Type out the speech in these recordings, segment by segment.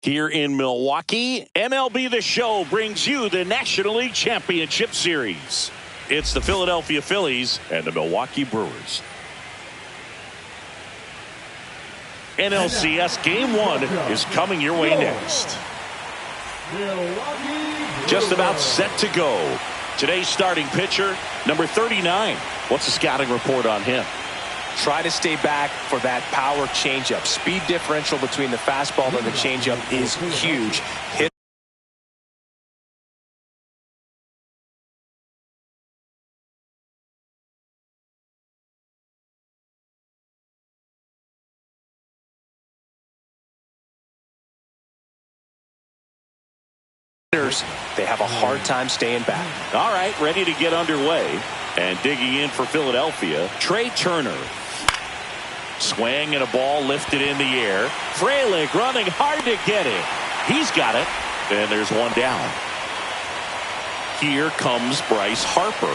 Here in Milwaukee, MLB The Show brings you the National League Championship Series. It's the Philadelphia Phillies and the Milwaukee Brewers. NLCS Game 1 is coming your way next. Just about set to go. Today's starting pitcher, number 39. What's the scouting report on him? Try to stay back for that power changeup. Speed differential between the fastball and the changeup is huge. They have a hard time staying back. All right, ready to get underway. And digging in for Philadelphia, Trey Turner. Swing and a ball lifted in the air. Frelick running hard to get it. He's got it. And there's one down. Here comes Bryce Harper.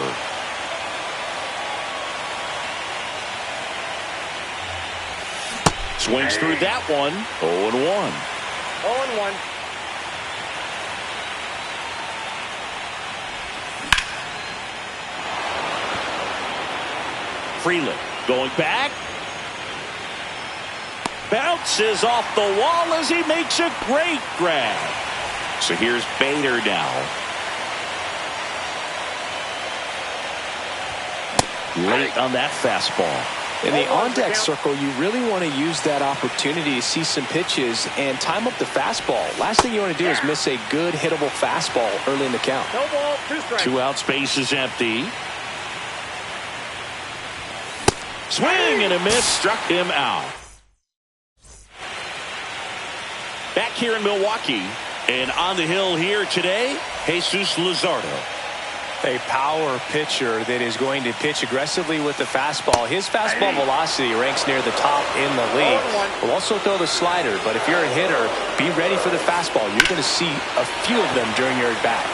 Swings through that one. 0-1. 0-1. Frelick going back. Bounces off the wall as he makes a great grab. So here's Bader now. Late on that fastball. In the on-deck circle, you really want to use that opportunity to see some pitches and time up the fastball. Last thing you want to do is miss a good hittable fastball early in the count. No ball, 2 strikes. 2 out, space is empty. Swing and a miss, struck him out. Back here in Milwaukee, and on the hill here today, Jesus Luzardo. A power pitcher that is going to pitch aggressively with the fastball. His fastball velocity ranks near the top in the league. Will also throw the slider, but if you're a hitter, be ready for the fastball. You're going to see a few of them during your at-bat.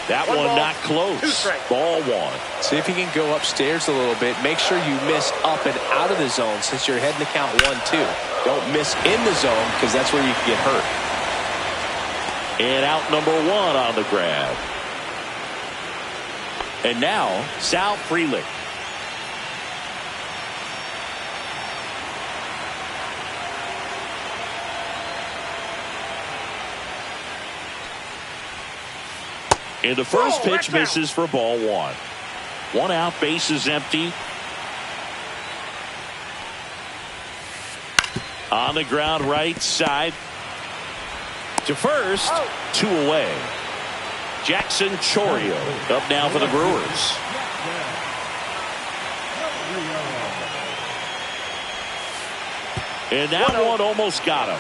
That one not close. Ball 1. See if you can go upstairs a little bit. Make sure you miss up and out of the zone since you're heading to count 1-2. Don't miss in the zone because that's where you can get hurt. And out number 1 on the grab. And now Sal Frelick. And the first pitch misses for ball 1. 1 out, base is empty. On the ground right side. To first, 2 away. Jackson Chourio up now for the Brewers. And that one almost got him.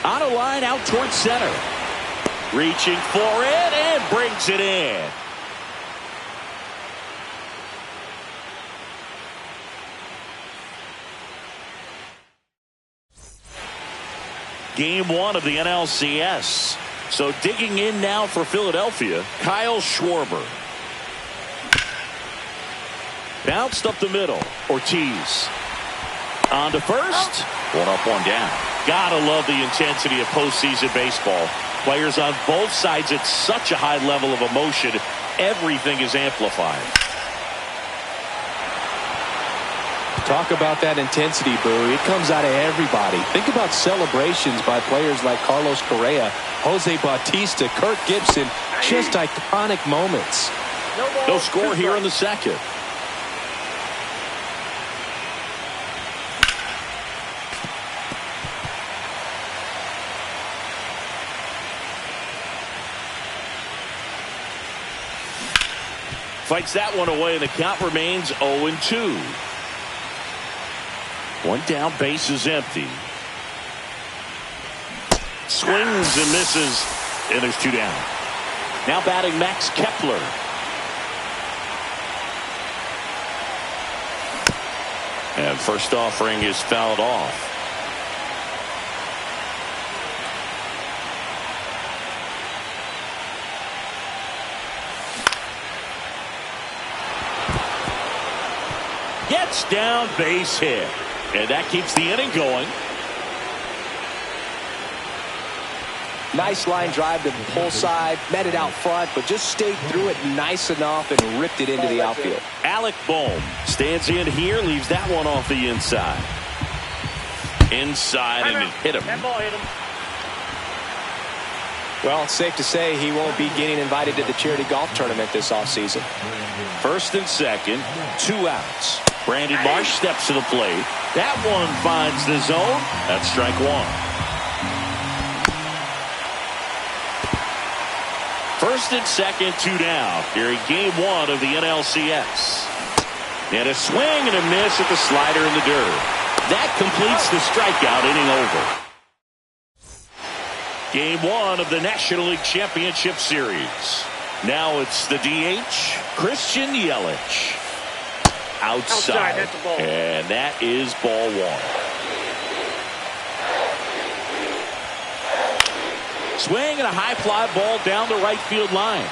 On a line out towards center. Reaching for it and brings it in. Game 1 of the NLCS. So digging in now for Philadelphia, Kyle Schwarber. Bounced up the middle. Ortiz. On to first. 1 up, 1 down. Gotta love the intensity of postseason baseball. Players on both sides at such a high level of emotion. Everything is amplified. Talk about that intensity, Boo. It comes out of everybody. Think about celebrations by players like Carlos Correa, Jose Bautista, Kirk Gibson. Just iconic moments. No score here in the second. Fights that one away, and the count remains 0-2. 1 down, base is empty. Swings and misses, and there's 2 down. Now batting Max Kepler. And first offering is fouled off. gets down, base hit. And that keeps the inning going. Nice line drive to the pull side, met it out front, but just stayed through it nice enough and ripped it into the outfield. Alec Bohm stands in here, leaves that one off the inside. Inside, and it hit him. That ball hit him. Well, it's safe to say he won't be getting invited to the charity golf tournament this offseason. First and second, 2 outs. Brandon Marsh steps to the plate. That one finds the zone. That's strike 1. First and second, 2 down here in game 1 of the NLCS. And a swing and a miss at the slider in the dirt. That completes the strikeout, inning over. Game 1 of the National League Championship Series. Now it's the DH, Christian Yelich. Outside. That's a ball. And that is ball 1. Swing and a high fly ball down the right field line.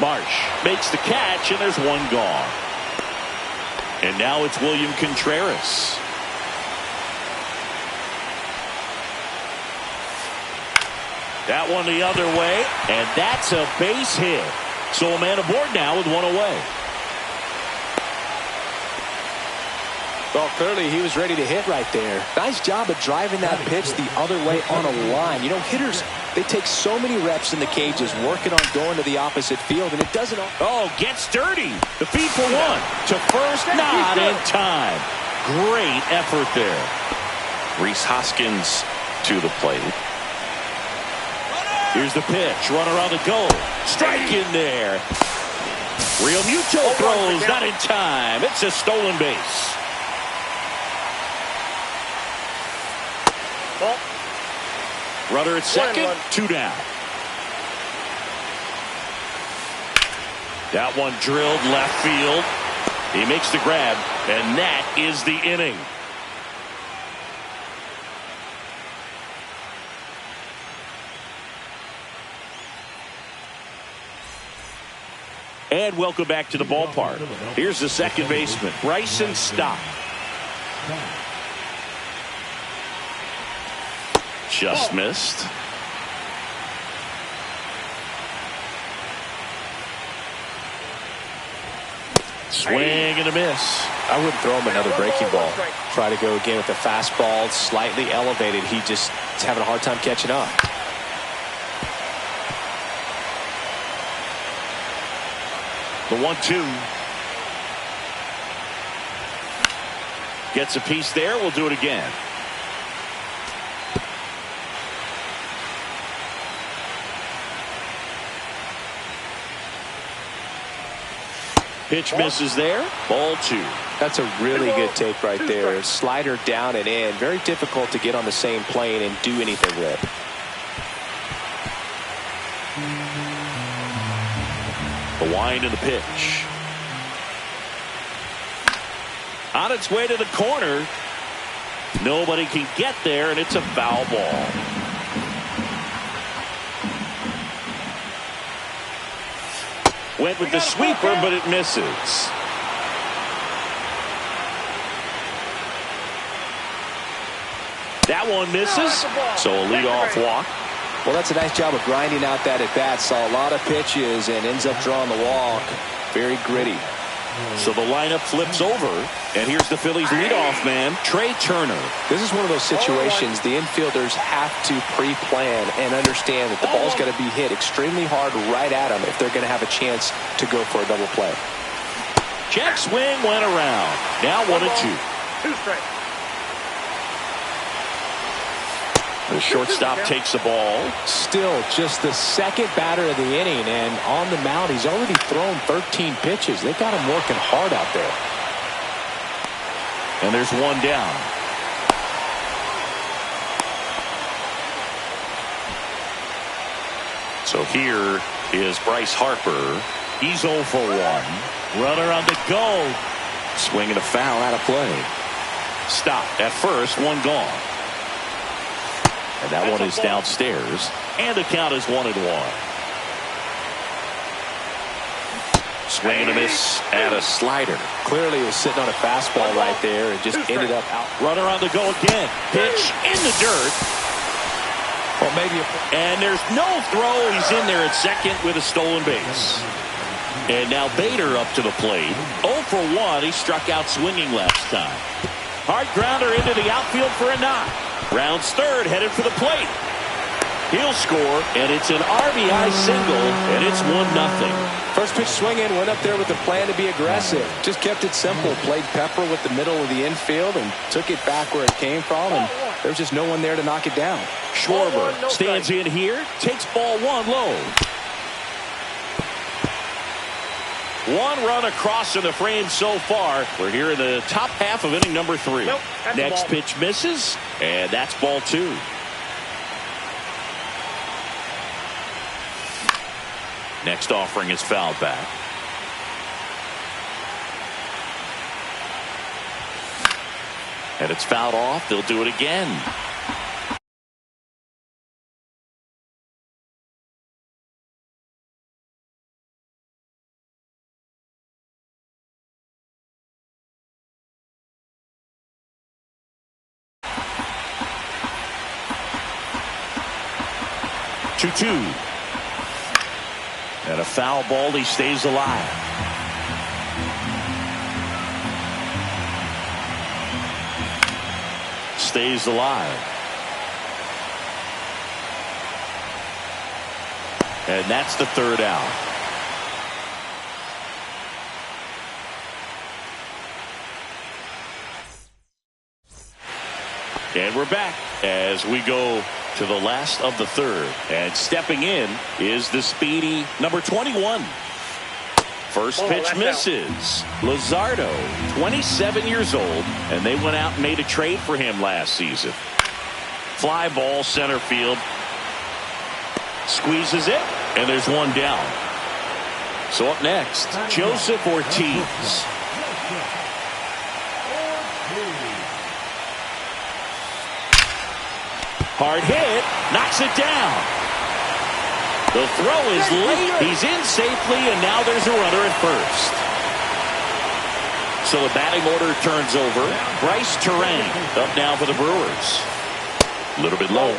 Marsh makes the catch, and there's one gone. And now it's William Contreras. That one the other way, and that's a base hit. So a man aboard now with 1 away. Well, clearly he was ready to hit right there. Nice job of driving that pitch the other way on a line. You know, hitters, they take so many reps in the cages working on going to the opposite field, and it doesn't. Oh, gets dirty. The feed for 1. To first, not in time. Great effort there. Rhys Hoskins to the plate. Here's the pitch. Runner on the go. Strike in there. Real Muto throws, not in time. It's a stolen base. Ball. Runner at second, 2 down. That one drilled left field. He makes the grab, and that is the inning. And welcome back to the ballpark. Here's the second baseman, Bryson Stott. Just missed. Swing and a miss. I wouldn't throw him another breaking ball. Try to go again with the fastball, slightly elevated. He just is having a hard time catching up. The 1-2. Gets a piece there. We'll do it again. Pitch misses there. Ball 2. That's a really good take right there. Slider down and in. Very difficult to get on the same plane and do anything with. The wind and the pitch. On its way to the corner. Nobody can get there, and it's a foul ball. Went with the sweeper, but it misses. That one misses, so a leadoff walk. Well, that's a nice job of grinding out that at-bat. Saw a lot of pitches and ends up drawing the walk. Very gritty. So the lineup flips over, and here's the Phillies leadoff man, Trey Turner. This is one of those situations the infielders have to pre-plan and understand that the ball's got to be hit extremely hard right at them if they're going to have a chance to go for a double play. Check swing went around. Now 1-2. 2 strikes. The shortstop takes the ball. Still just the second batter of the inning, and on the mound he's already thrown 13 pitches. They've got him working hard out there. And there's one down. So here is Bryce Harper. He's 0 for 1. Runner on the go. Swinging a foul out of play. Stop at first, one gone. And that one is downstairs. And the count is 1-1. Swing and a miss at a slider. Clearly he was sitting on a fastball right there and just ended up out. Runner on the go again. Pitch in the dirt. Well, maybe. And there's no throw. He's in there at second with a stolen base. And now Bader up to the plate. 0 for 1. He struck out swinging last time. Hard grounder into the outfield for a knock. Rounds third, headed for the plate. He'll score, and it's an RBI single, and it's 1-0. First pitch swing in, went up there with the plan to be aggressive. Just kept it simple. Played pepper with the middle of the infield and took it back where it came from, and there's just no one there to knock it down. Schwarber stands in here, takes ball 1 low. 1 run across in the frame so far. We're here in the top half of inning number 3. Nope, next pitch misses, and that's ball 2. Next offering is fouled back. And it's fouled off. They'll do it again. Two. And a foul ball. He stays alive. Stays alive. And that's the 3rd out. And we're back as we go to the last of the 3rd. And stepping in is the speedy number 21. First pitch misses. Luzardo, 27 years old, and they went out and made a trade for him last season. Fly ball center field. Squeezes it, and there's 1 down. So up next, Joseph Ortiz. Hard hit, knocks it down. The throw is late. He's in safely, and now there's a runner at first. So the batting order turns over. Bryce Terang up now for the Brewers. A little bit low.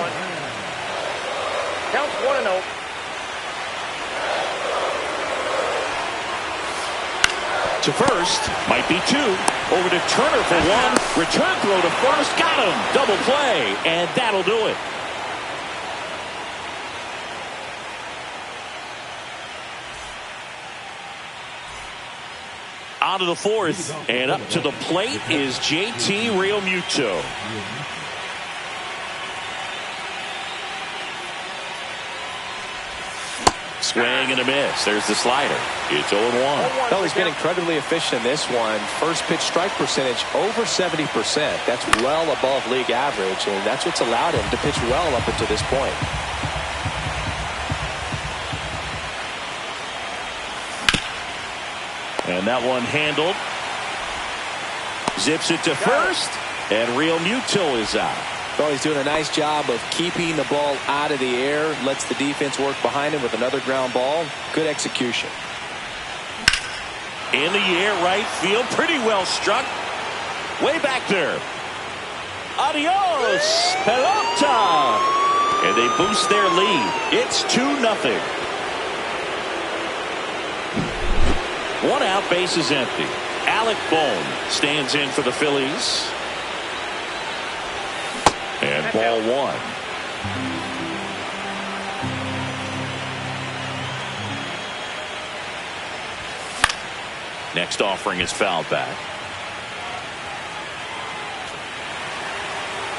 Counts 1-0. To first, might be 2. Over to Turner for 1. Return throw to first, got him. Double play, and that'll do it. On to the 4th, and up to the plate is JT Realmuto. Swing and a miss. There's the slider. It's 0-1. Well, he's been incredibly efficient in this one. First pitch strike percentage over 70%. That's well above league average, and that's what's allowed him to pitch well up until this point. And that one handled. Zips it to first, and Realmuto is out. Well, he's doing a nice job of keeping the ball out of the air. Lets the defense work behind him with another ground ball. Good execution. In the air, right field. Pretty well struck. Way back there. Adios, pelota. And they boost their lead. It's 2-0. 1 out, base is empty. Alec Bohm stands in for the Phillies. And ball 1. Next offering is fouled back.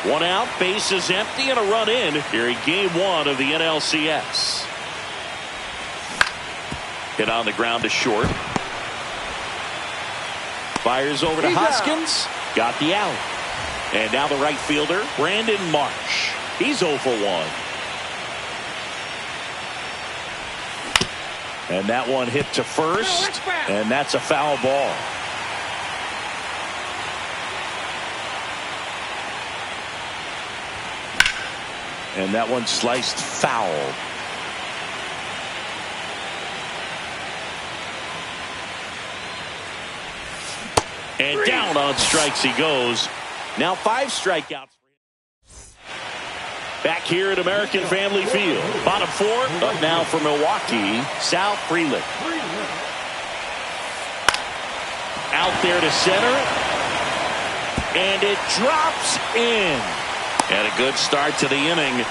1 out, base is empty, and a run in here in game 1 of the NLCS. Hit on the ground to short. Fires over to Hoskins. Got the out. And now the right fielder, Brandon Marsh. He's 0 for 1. And that one hit to first, and that's a foul ball. And that one sliced foul. And down on strikes he goes. Now 5 strikeouts. Back here at American Family Field. Bottom 4 up now for Milwaukee. Sal Frelick. Out there to center. And it drops in. And a good start to the inning.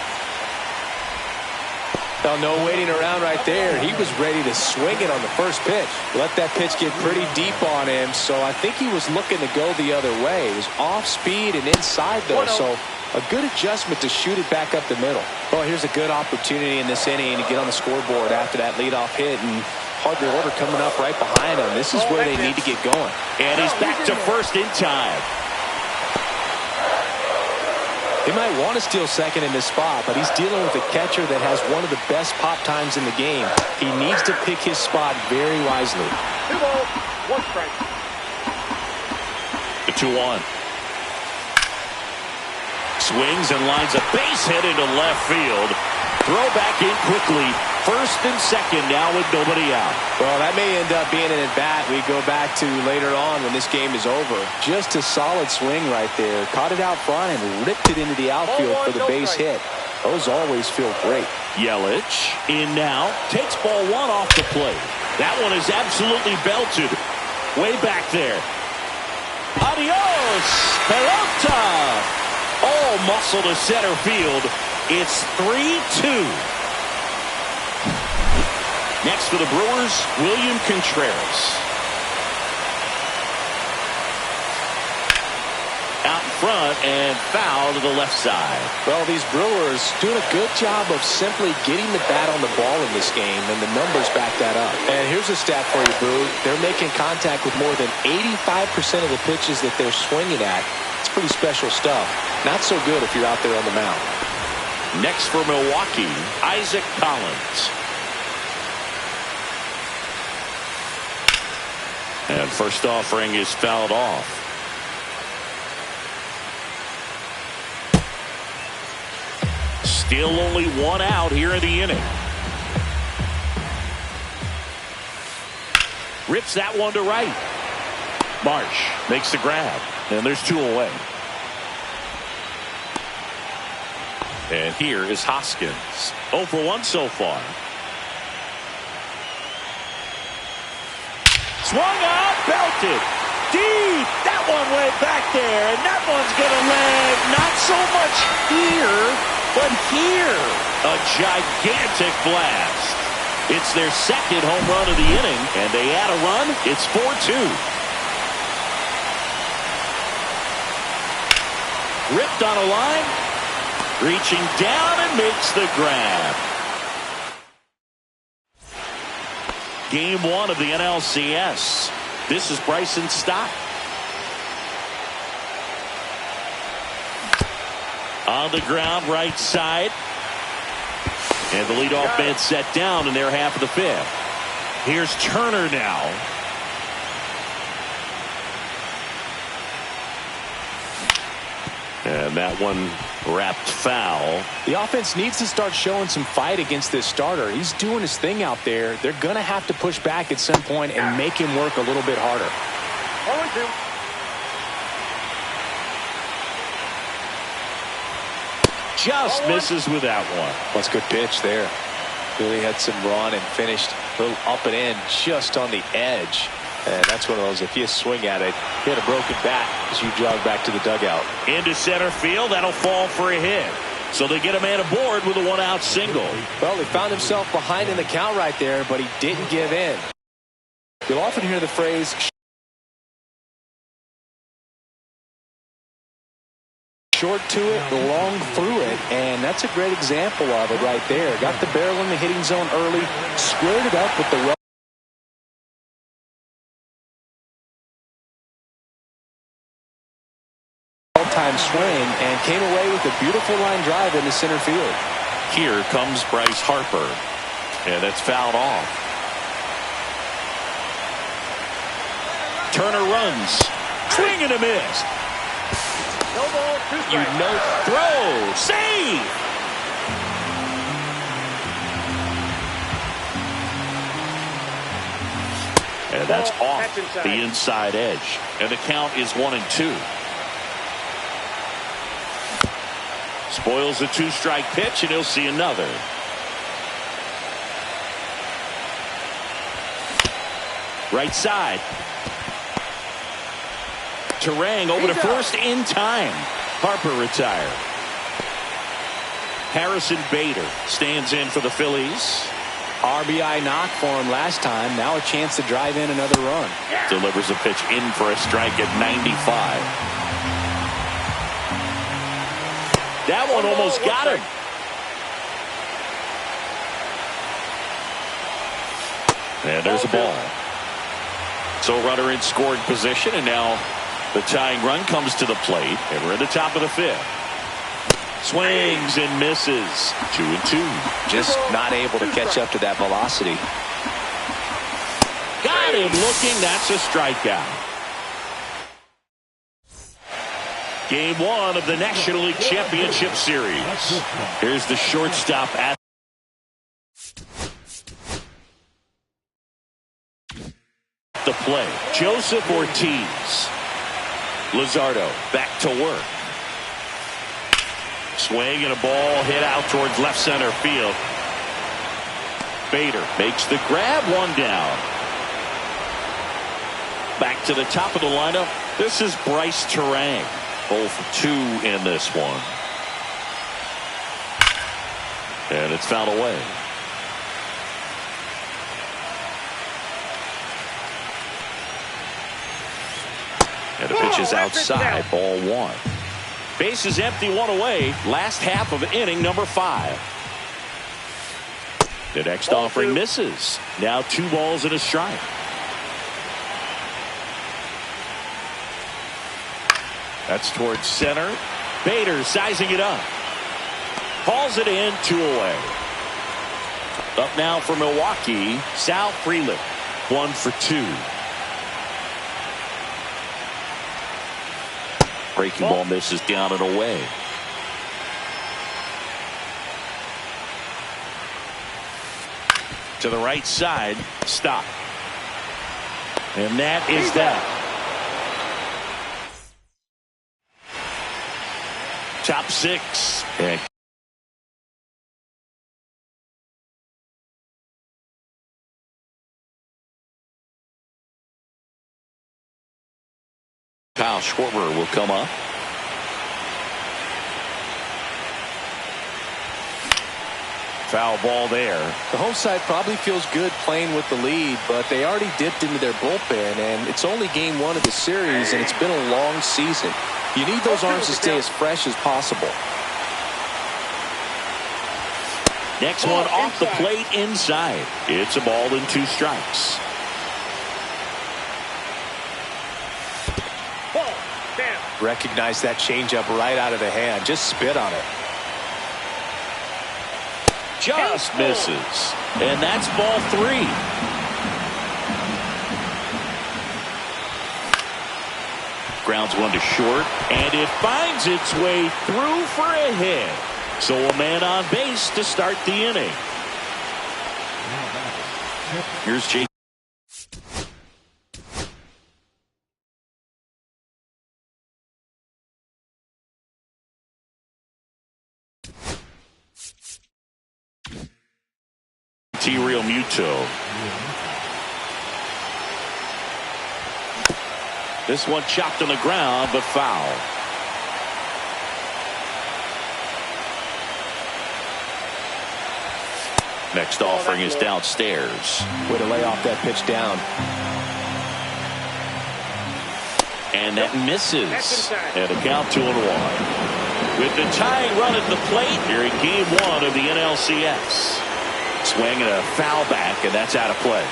Well, no waiting around right there. He was ready to swing it on the first pitch. Let that pitch get pretty deep on him, so I think he was looking to go the other way. It was off speed and inside, though, so a good adjustment to shoot it back up the middle. Well, here's a good opportunity in this inning to get on the scoreboard after that leadoff hit, and hardly order coming up right behind him. This is where they need to get going. And he's back to first in time. They might want to steal second in this spot, but he's dealing with a catcher that has one of the best pop times in the game. He needs to pick his spot very wisely. 2 balls, 1 strike. The 2-1. Swings and lines a base hit into left field. Throw back in quickly. First and second now with nobody out. Well, that may end up being an at-bat we go back to later on when this game is over. Just a solid swing right there. Caught it out front and ripped it into the outfield for the base hit. Those always feel great. Yelich in now. Takes ball 1 off the plate. That one is absolutely belted. Way back there. Adios, pelota. All muscle to center field. It's 3-2. Next for the Brewers, William Contreras. Out in front and foul to the left side. Well, these Brewers doing a good job of simply getting the bat on the ball in this game, and the numbers back that up. And here's a stat for you, Boo. They're making contact with more than 85% of the pitches that they're swinging at. It's pretty special stuff. Not so good if you're out there on the mound. Next for Milwaukee, Isaac Collins. And first offering is fouled off. Still only 1 out here in the inning. Rips that one to right. Marsh makes the grab. And there's 2 away. And here is Hoskins. 0 for 1 so far. Swung out, belted. Deep. That one went back there. And that one's going to land not so much here, but here. A gigantic blast. It's their second home run of the inning. And they add a run. It's 4-2. Ripped on a line. Reaching down and makes the grab. Game 1 of the NLCS. This is Bryson Stott. On the ground, right side. And the leadoff man set down in their half of the 5th. Here's Turner now. And that one wrapped foul. The offense needs to start showing some fight against this starter. He's doing his thing out there. They're going to have to push back at some point and make him work a little bit harder. 0-2. Just misses with that one. That's a good pitch there. Really had some run and finished a little up and in just on the edge. And that's one of those, if you swing at it, you had a broken bat as you jog back to the dugout. Into center field, that'll fall for a hit. So they get a man aboard with a 1-out single. Well, he found himself behind in the count right there, but he didn't give in. You'll often hear the phrase, short to it, long through it, and that's a great example of it right there. Got the barrel in the hitting zone early, squared it up with the time swing and came away with a beautiful line drive into center field. Here comes Bryce Harper, and that's fouled off. Turner runs, swing and a miss. No ball, 2 strikes. Throw, save. And that's off the inside edge. And the count is 1-2. Spoils a 2-strike pitch, and he'll see another. Right side. Terang over to first in time. Harper retired. Harrison Bader stands in for the Phillies. RBI knock for him last time. Now a chance to drive in another run. Delivers a pitch in for a strike at 95. That one almost got him. And there's a ball. So runner in scoring position, and now the tying run comes to the plate, and we're at the top of the 5th. Swings and misses. 2-2. Just not able to catch up to that velocity. Got him looking. That's a strikeout. Game 1 of the National League Championship Series. Here's the shortstop at the play. Joseph Ortiz. Luzardo back to work. Swing and a ball hit out towards left center field. Bader makes the grab, one down. Back to the top of the lineup. This is Bryce Terang. 0 for 2 in this one. And it's fouled away. And the pitch is outside. Ball 1. Base is empty, 1 away. Last half of inning number 5. The next offering misses. Now 2 balls and a strike. That's towards center. Bader sizing it up. Hauls it in, 2 away. Up now for Milwaukee, Sal Frelick. 1 for 2. Breaking ball misses down and away. To the right side. Stop. And that is that. Top 6. And Kyle Schwarber will come up. Foul ball there. The home side probably feels good playing with the lead, but they already dipped into their bullpen, and it's only game 1 of the series, and it's been a long season. You need those arms to stay as fresh as possible. Next one off the plate inside. It's a ball and 2 strikes. Recognize that changeup right out of the hand. Just spit on it. Just misses. And that's ball 3. Grounds one to short, and it finds its way through for a hit. So a man on base to start the inning. Here's Jake. Real Muto. This one chopped on the ground, but foul. Next offering is downstairs. Way to lay off that pitch down. And that misses. And a count 2-1. With the tying run at the plate here in game 1 of the NLCS. Swing and a foul back, and that's out of play.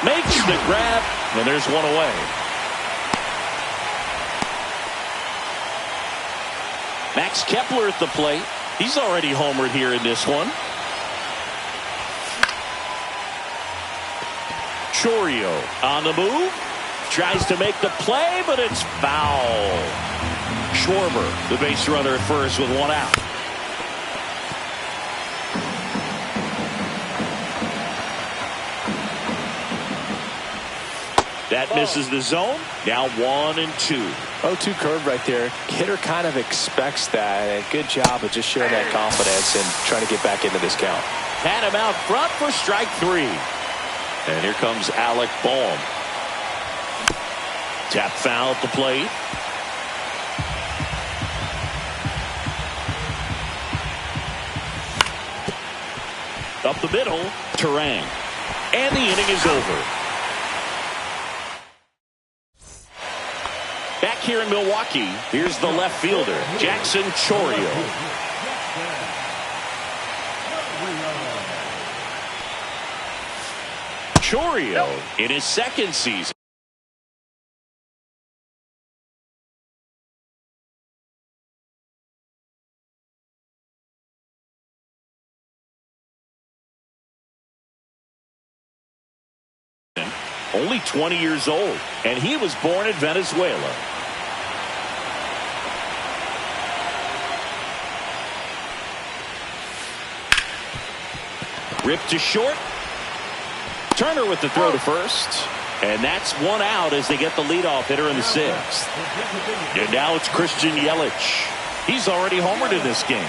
Makes the grab, and there's 1 away. Max Kepler at the plate. He's already homered here in this one. Chourio on the move. Tries to make the play, but it's foul. Schwarber, the base runner at first with 1 out. That misses the zone. Now 1-2. 0-2 curve right there. Hitter kind of expects that. And good job of just showing that confidence and trying to get back into this count. Had him out front for strike 3. And here comes Alec Boehm. Tap foul at the plate. Up the middle, Terang. And the inning is over. Back here in Milwaukee, here's the left fielder, Jackson Chourio. Chourio in his second season. Only 20 years old, and he was born in Venezuela. Ripped to short. Turner with the throw to first. And that's one out as they get the leadoff hitter in the 6th. And now it's Christian Yelich. He's already homered in this game.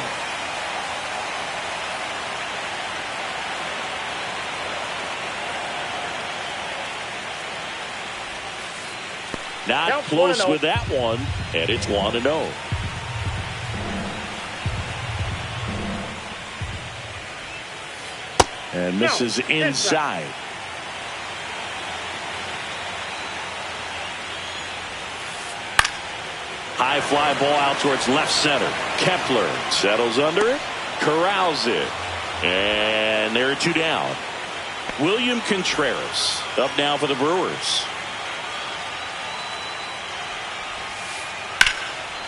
Not close with that one, and it's 1-0. And misses inside. High fly ball out towards left center. Kepler settles under it, corrals it, and there are 2 down. William Contreras up now for the Brewers.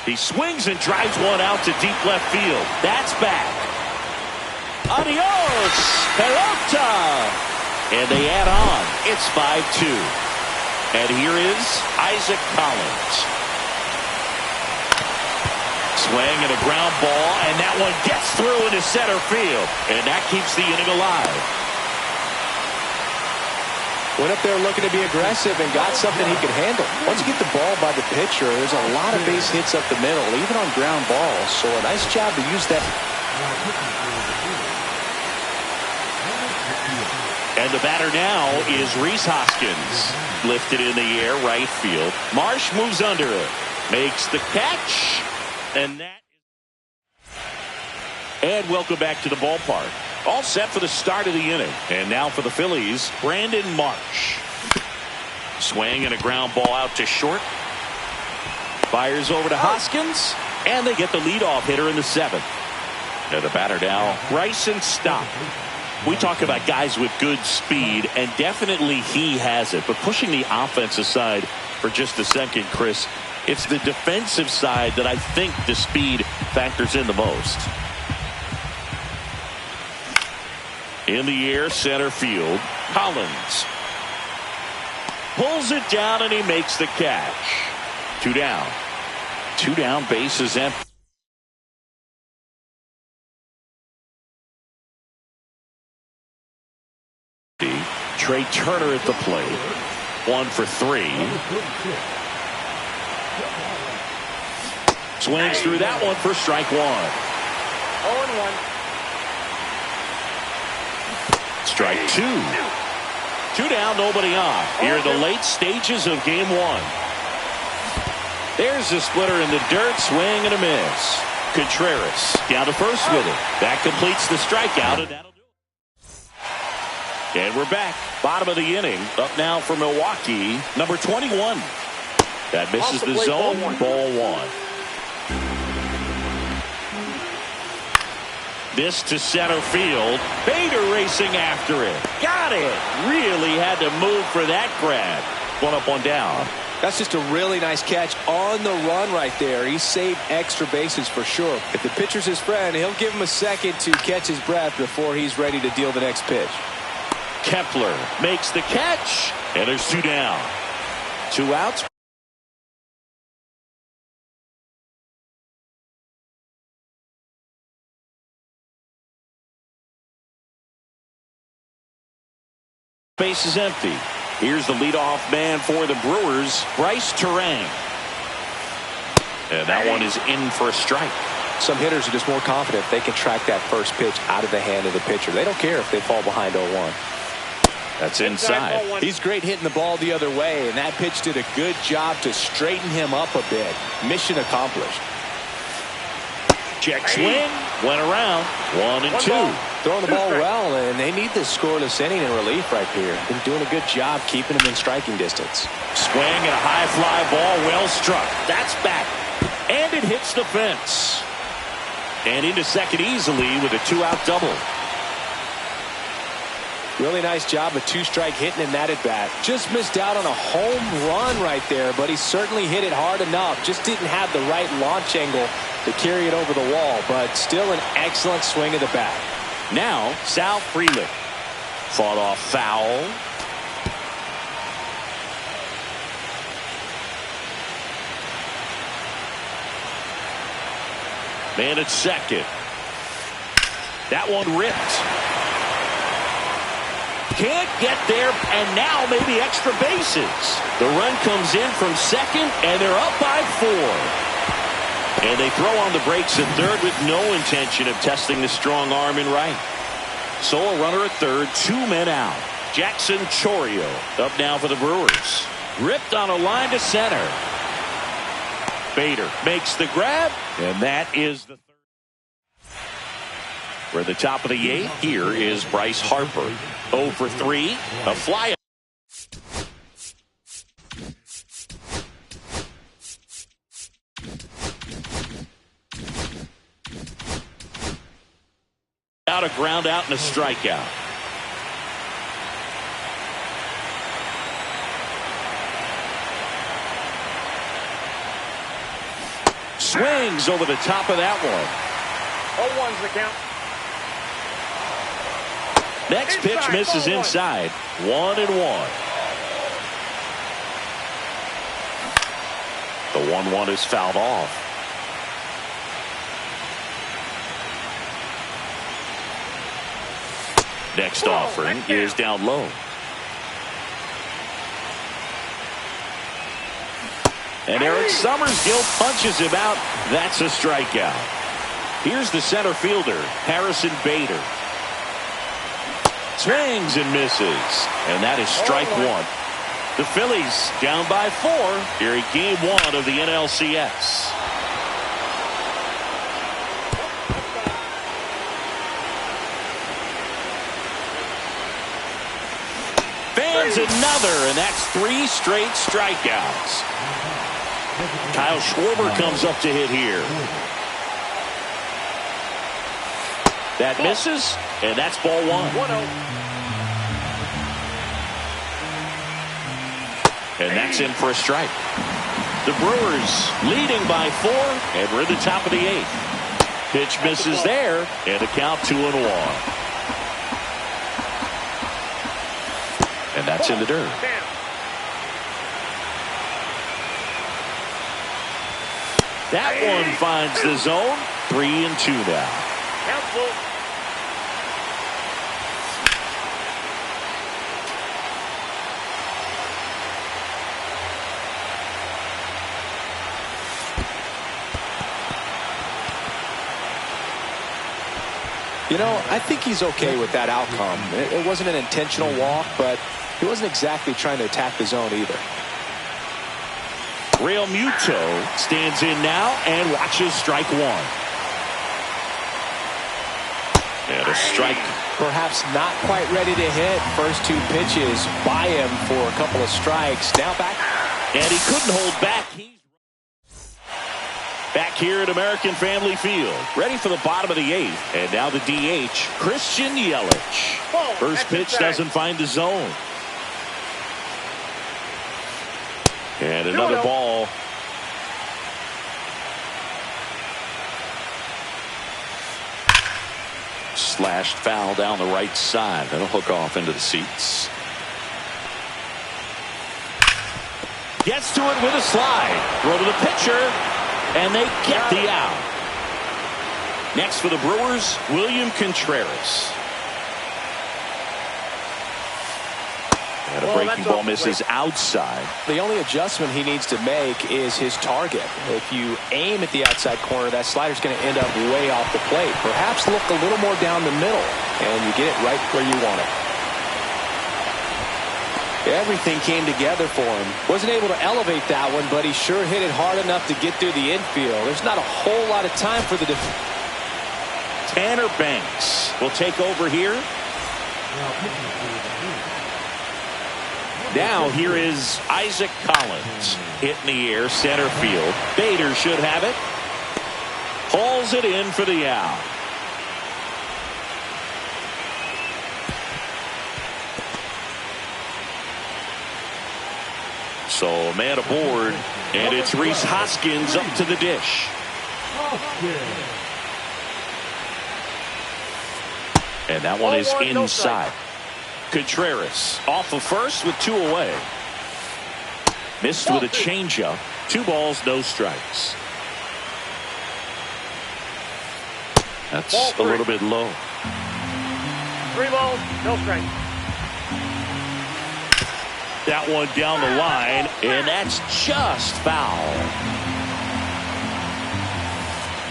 He swings and drives one out to deep left field. That's back. Adios, pelota. And they add on. It's 5-2. And here is Isaac Collins. Swing and a ground ball, and that one gets through into center field. And that keeps the inning alive. Went up there looking to be aggressive and got something he could handle. Once you get the ball by the pitcher, there's a lot of base hits up the middle, even on ground balls. So a nice job to use that. And the batter now is Rhys Hoskins. Lifted in the air, right field. Marsh moves under it. Makes the catch. And welcome back to the ballpark. All set for the start of the inning. And now for the Phillies, Brandon Marsh. Swing and a ground ball out to short. Fires over to Hoskins. And they get the leadoff hitter in the 7th. And the batter now, Bryson Stott. We talk about guys with good speed, and definitely he has it. But pushing the offense aside for just a second, Chris, it's the defensive side that I think the speed factors in the most. In the air, center field, Collins pulls it down and he makes the catch. 2 down. 2 down, bases empty. Trey Turner at the plate. 1 for 3. Swings through that one for strike 1. 0-1. Strike 2. 2 down, nobody on. Here in the late stages of game 1. There's the splitter in the dirt. Swing and a miss. Contreras down to first with it. That completes the strikeout, and that'll do it. And we're back. Bottom of the inning. Up now for Milwaukee, number 21. That misses the zone. Ball 1. This to center field. Bader racing after it. Got it. Really had to move for that grab. 1 up, 1 down. That's just a really nice catch on the run right there. He saved extra bases for sure. If the pitcher's his friend, he'll give him a second to catch his breath before he's ready to deal the next pitch. Kepler makes the catch, and there's 2 down. 2 outs. Base is empty. Here's the leadoff man for the Brewers, Bryce Terang. And that one is in for a strike. Some hitters are just more confident they can track that first pitch out of the hand of the pitcher. They don't care if they fall behind 0-1. That's inside. He's great hitting the ball the other way, and that pitch did a good job to straighten him up a bit. Mission accomplished. Check swing. Went around. 1-2. Throwing the ball well, and they need this scoreless inning in relief right here. Been doing a good job keeping him in striking distance. Swing and a high fly ball, well struck. That's back. And it hits the fence. And into second easily with a 2-out double. Really nice job of two-strike hitting in that at-bat. Just missed out on a home run right there, but he certainly hit it hard enough. Just didn't have the right launch angle to carry it over the wall, but still an excellent swing of the bat. Now, Sal Frelick. Fought off foul. Man at second. That one ripped. Can't get there, and now maybe extra bases. The run comes in from second, and they're up by 4. And they throw on the brakes at third with no intention of testing the strong arm in right. So a runner at third, 2 men out. Jackson Chourio up now for the Brewers. Ripped on a line to center. Bader makes the grab, and that is the third. We're at the top of the 8th. Here is Bryce Harper. 0 for 3. A fly. Out a ground out and a strikeout. Swings over the top of that one. 0-1's the count. Next pitch misses inside. 1-1. The 1-1 is fouled off. Next offering is down low. And Eric Summersgill punches him out. That's a strikeout. Here's the center fielder, Harrison Bader. Swings and misses. And that is strike 1. The Phillies down by 4 here in game 1 of the NLCS. Fans another, and that's 3 straight strikeouts. Kyle Schwarber comes up to hit here. That misses, and that's ball 1. And that's in for a strike. The Brewers leading by 4, and we're at the top of the 8th. Pitch misses there, and the count 2-1. And that's in the dirt. That one finds the zone. 3-2 now. You know, I think he's okay with that outcome. It wasn't an intentional walk, but he wasn't exactly trying to attack the zone either. Real Muto stands in now and watches strike 1. And a strike. Perhaps not quite ready to hit. First 2 pitches by him for a couple of strikes. Now back. And he couldn't hold back. Back here at American Family Field. Ready for the bottom of the 8th. And now the DH, Christian Yelich. First pitch doesn't find the zone. And another ball. Slashed foul down the right side. That'll hook off into the seats. Gets to it with a slide. Throw to the pitcher. And they get the out. Next for the Brewers, William Contreras. And a breaking ball misses outside. The only adjustment he needs to make is his target. If you aim at the outside corner, that slider's going to end up way off the plate. Perhaps look a little more down the middle, and you get it right where you want it. Everything came together for him. Wasn't able to elevate that one, but he sure hit it hard enough to get through the infield. There's not a whole lot of time for the Tanner Banks will take over here. Now here is Isaac Collins. Hit in the air, center field. Bader should have it. Hauls it in for the out. So a man aboard, and it's Rhys Hoskins up to the dish. And that one is inside. Contreras off of first with 2 away. Missed with a changeup. 2 balls, no strikes. That's a little bit low. 3 balls, no strikes. That one down the line, and that's just foul.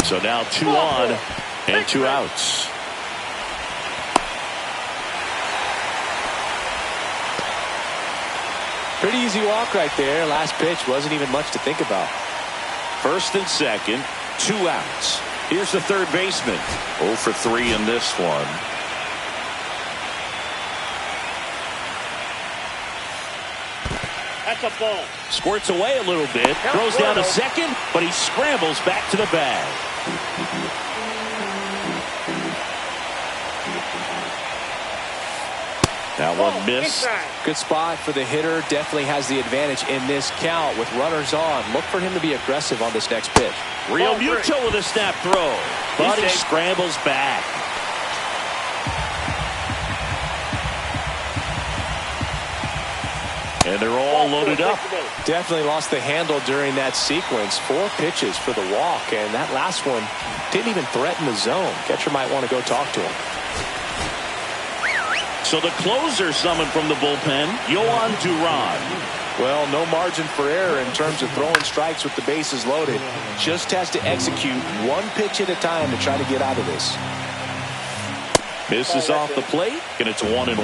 So now 2 on and 2 outs. Pretty easy walk right there. Last pitch wasn't even much to think about. First and second, 2 outs. Here's the third baseman. 0 for 3 in this one. That's a ball. Squirts away a little bit. Throws down to second, but he scrambles back to the bag. That one missed. Good spot for the hitter. Definitely has the advantage in this count with runners on. Look for him to be aggressive on this next pitch. Real Muto with a snap throw, but he scrambles back. And they're all loaded up. Definitely lost the handle during that sequence. 4 pitches for the walk, and that last one didn't even threaten the zone. Catcher might want to go talk to him. So the closer summoned from the bullpen, Yohan Duran. Well, no margin for error in terms of throwing strikes with the bases loaded. Just has to execute 1 pitch at a time to try to get out of this. Misses off the plate, and it's 1-1.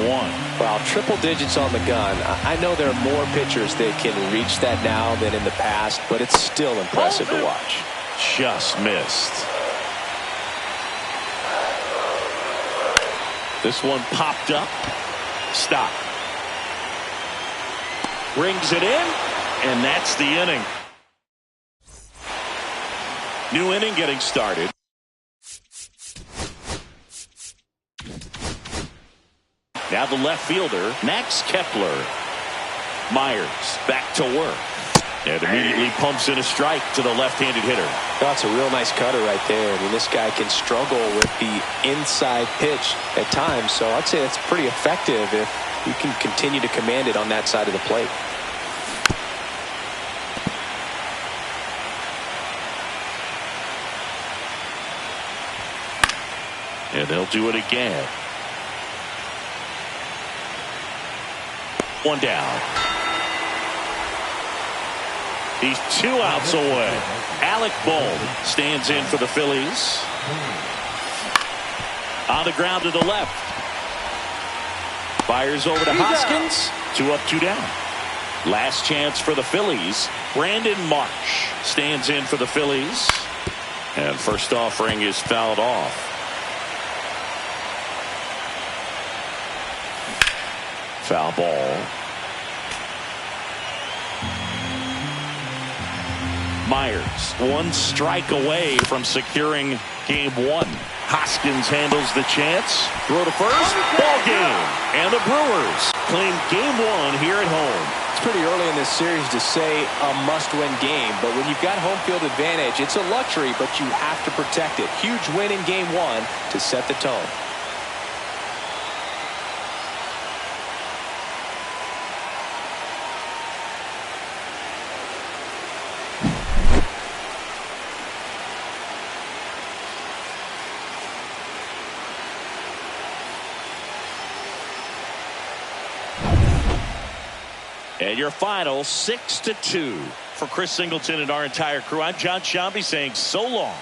Wow, triple digits on the gun. I know there are more pitchers that can reach that now than in the past, but it's still impressive to watch. Just missed. This one popped up. Stop. Brings it in, and that's the inning. New inning getting started. Now the left fielder, Max Kepler. Myers back to work. And immediately pumps in a strike to the left-handed hitter. That's a real nice cutter right there. I mean, this guy can struggle with the inside pitch at times, so I'd say that's pretty effective if you can continue to command it on that side of the plate. And they'll do it again. 1 down. He's 2 outs away. Alec Bohm stands in for the Phillies. On the ground to the left. Fires over to Hoskins. 2 up, 2 down. Last chance for the Phillies. Brandon Marsh stands in for the Phillies. And first offering is fouled off. Foul ball. Myers 1 strike away from securing game 1. Hoskins handles the chance. Throw to first. Ball game. And the Brewers claim game 1 here at home. It's pretty early in this series to say a must-win game, but when you've got home field advantage, it's a luxury, but you have to protect it. Huge win in game 1 to set the tone. And your final 6-2 for Chris Singleton and our entire crew. I'm John Shambi saying so long.